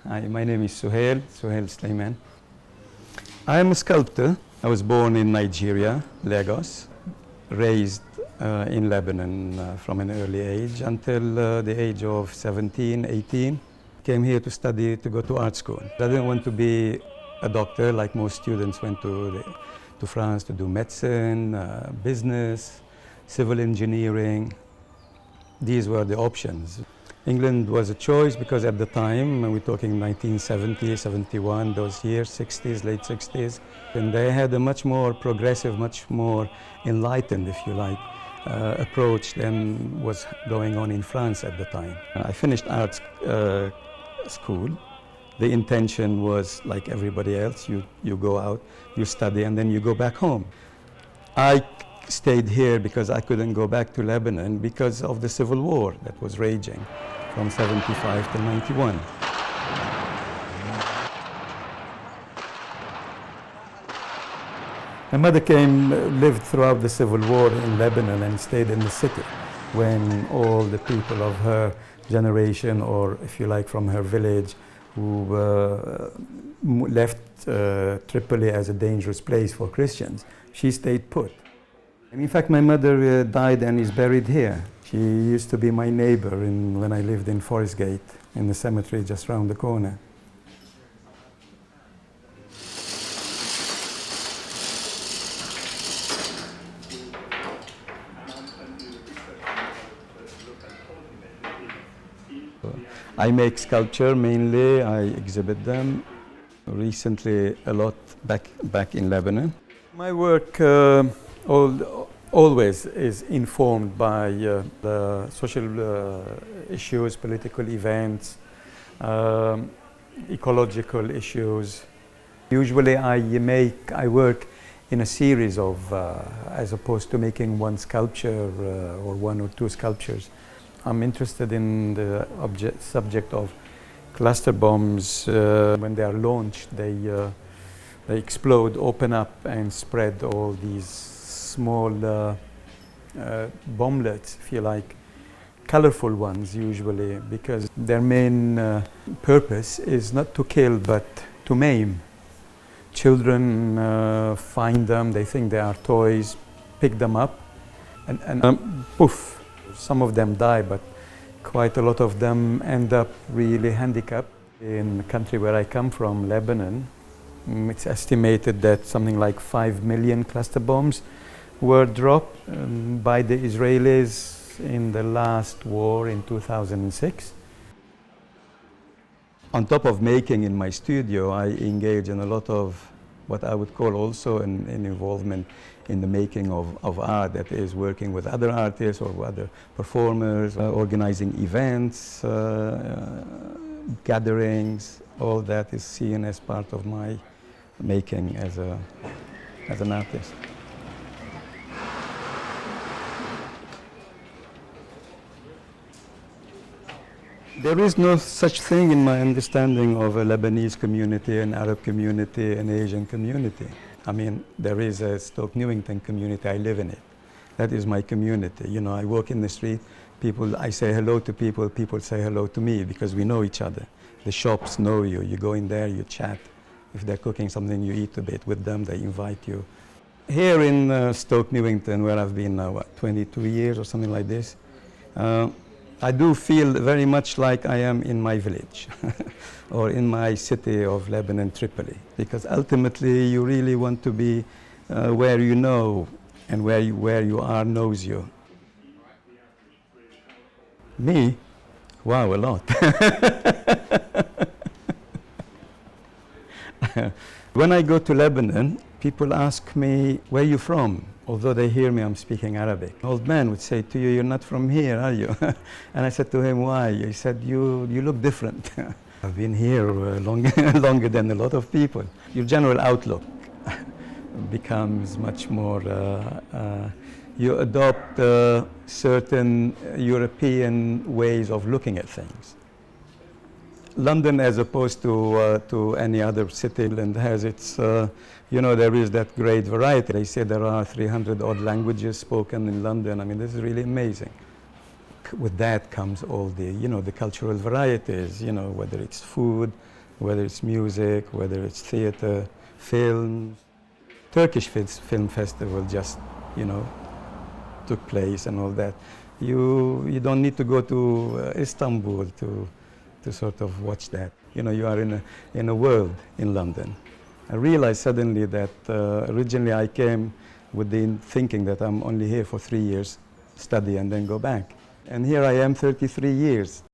Hi, my name is Suhail Sleiman. I am a sculptor. I was born in Nigeria, Lagos, raised in Lebanon from an early age until the age of 17, 18. Came here to study, to go to art school. I didn't want to be a doctor like most students went to France to do medicine, business, civil engineering. These were the options. England was a choice because at the time, we're talking 1970, 71, those years, 60s, late 60s, and they had a much more progressive, much more enlightened, if you like, approach than was going on in France at the time. I finished art school. The intention was like everybody else, you go out, you study, and then you go back home. I stayed here because I couldn't go back to Lebanon because of the civil war that was raging from 75 to 91. My mother lived throughout the civil war in Lebanon and stayed in the city when all the people of her generation, or if you like from her village, who left Tripoli as a dangerous place for Christians, she stayed put. And in fact, my mother died and is buried here. She used to be my neighbor when I lived in Forest Gate, in the cemetery just around the corner. I make sculpture mainly, I exhibit them. Recently a lot back in Lebanon. My work always is informed by the social issues, political events, ecological issues. Usually I work in a series of, as opposed to making one sculpture or one or two sculptures. I'm interested in the subject of cluster bombs. When they are launched, they explode, open up, and spread all these small bomblets, if you like, colorful ones usually, because their main purpose is not to kill but to maim. Children find them, they think they are toys, pick them up, and poof. Some of them die, but quite a lot of them end up really handicapped. In the country where I come from, Lebanon, it's estimated that something like 5 million cluster bombs were dropped by the Israelis in the last war in 2006. On top of making in my studio, I engage in a lot of what I would call also an involvement in the making of art, that is working with other artists or other performers, organizing events, gatherings. All that is seen as part of my making as an artist. There is no such thing in my understanding of a Lebanese community, an Arab community, an Asian community. I mean, there is a Stoke Newington community, I live in it. That is my community. You know, I walk in the street, I say hello to people, people say hello to me because we know each other. The shops know you. You go in there, you chat. If they're cooking something, you eat a bit with them, they invite you. Here in Stoke Newington, where I've been now, 22 years or something like this, I do feel very much like I am in my village or in my city of Lebanon, Tripoli, because ultimately you really want to be where you know, and where you are knows you. Me? Wow, a lot. When I go to Lebanon, people ask me, where are you from? Although they hear me, I'm speaking Arabic. An old man would say to you, you're not from here, are you? And I said to him, why? He said, you look different. I've been here longer than a lot of people. Your general outlook becomes much more, you adopt certain European ways of looking at things. London, as opposed to any other city, has its, you know, there is that great variety. They say there are 300 odd languages spoken in London. I mean, this is really amazing. with that comes all the, the cultural varieties, whether it's food, whether it's music, whether it's theater, films. Turkish Film Festival just, took place and all that. You don't need to go to Istanbul to sort of watch that. You are in a world in London. I realized suddenly that originally I came with the thinking that I'm only here for 3 years, study and then go back. And here I am 33 years.